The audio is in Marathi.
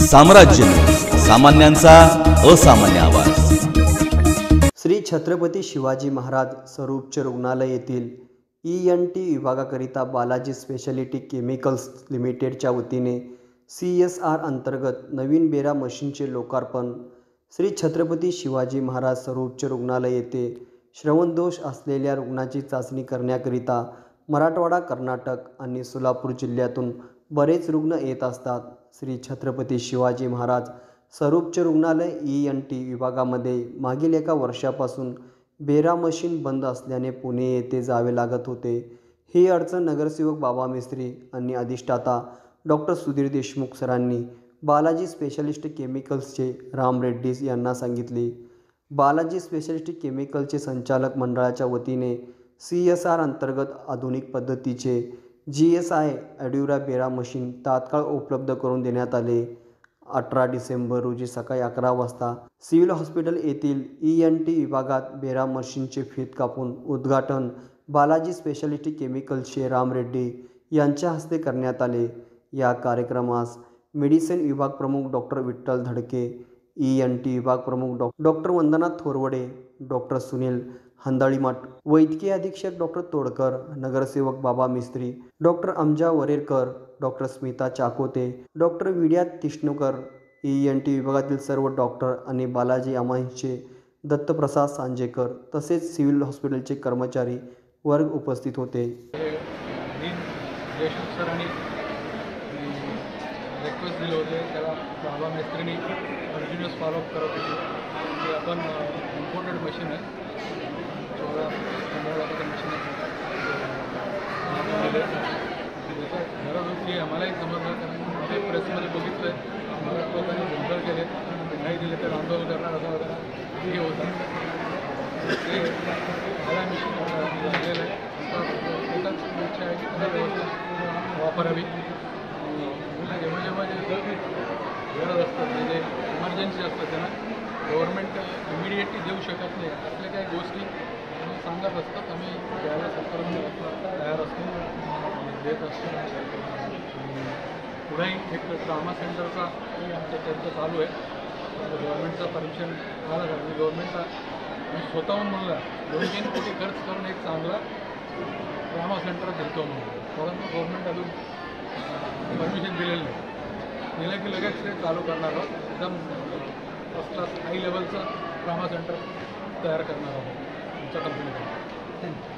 साम्राज्य न्यूज, सामान्यांचा असामान्य आवाज। श्री छत्रपती शिवाजी महाराज सर्वोच्च रुग्णालय येथील ENT विभागाकरिता बालाजी स्पेशालिटी केमिकल्स लिमिटेडच्या वतीने CSR अंतर्गत नवीन बेरा मशीनचे लोकार्पण। श्री छत्रपती शिवाजी महाराज सर्वोच्च रुग्णालय येथे श्रवणदोष असलेल्या रुग्णाची चाचणी करण्याकरिता मराठवाडा, कर्नाटक आणि सोलापूर जिल्ह्यातून बरेच रुग्ण येत असतात। श्री छत्रपती शिवाजी महाराज सर्वोच्च रुग्णालय ENT विभागामध्ये मागील एका वर्षापासून बेरा मशीन बंद असल्याने पुणे येथे जावे लागत होते। ही अडचण नगरसेवक बाबा मिस्त्री आणि अधिष्ठाता डॉक्टर सुधीर देशमुख सरांनी बालाजी स्पेशालिस्ट केमिकल्सचे राम रेड्डीज यांना सांगितली। बालाजी स्पेशालिस्ट केमिकलचे संचालक मंडळाच्या वतीने CSR अंतर्गत आधुनिक पद्धतीचे GSI ॲड्युरा बेरा मशीन तात्काळ उपलब्ध करून देण्यात आले। 18 डिसेंबर रोजी सकाळी 11 वाजता सिव्हिल हॉस्पिटल येथील ENT विभागात बेरा मशीनचे फीत कापून उद्घाटन बालाजी स्पेशालिटी केमिकल्सचे राम रेड्डी यांच्या हस्ते करण्यात आले। या कार्यक्रमास मेडिसिन विभाग प्रमुख डॉक्टर विठ्ठल धडके, ENT विभाग प्रमुख डॉक्टर वंदना थोरवडे, डॉक्टर सुनील हंदाळीमठ, वैद्यकीय अधीक्षक डॉक्टर तोडकर, नगरसेवक Baba Mistry, doctor Amja Varerkar, doctor Smita Chakote, doctor Vidya Tishnukar, ENT विभागातील सर्व डॉक्टर आणि बालाजी अमाईंचे दत्तप्रसाद सांजेकर तसेच सिव्हिल हॉस्पिटलचे कर्मचारी वर्ग उपस्थित होते। रिक्वेस्ट दिले होते त्याला बाबा मिस्त्रींनी कंटिन्यूअस फॉलोअप करत होते की आपण इम्पोर्टेड मशीन आहे 14-15 लाखाचं मशीन आहे त्याचा गरज होती आम्हालाही समजलं कारण मध्ये प्रेसमध्ये बघितलं आहे मराठी लोकांनी गोंधळ केले नाही दिले तर आंदोलन करणार असा वगैरे हे होतं ते मला मशीन दिलेलं आहे एकाच इच्छा आहे की त्याला व्यवस्थित वापरावी। जेव्हा जेव्हा जे गरज असतात म्हणजे इमर्जन्सी असतं त्यांना गव्हर्नमेंट इमिडिएटली देऊ शकत नाही असल्या काही गोष्टी आम्ही सांगत असतात आम्ही द्यायला सरकारने तयार असतो देत असतो। पुढेही एक ट्रॉमा सेंटरचा आमच्या त्यांचं चालू आहे गव्हर्नमेंटचं परमिशन आलं कारण गव्हर्नमेंटचा स्वतःहून म्हणलं 2-3 कोटी खर्च करून एक चांगला ट्रॉमा सेंटर देतो म्हणून परंतु गव्हर्नमेंट अजून परमिशन दिलेलं नाही दिलं की लगेच ते चालू करणार आहोत एकदम फर्स्ट क्लास हाय लेवलचं ट्रॉमा सेंटर तयार करणार आहोत आमच्या कंपनीकडे।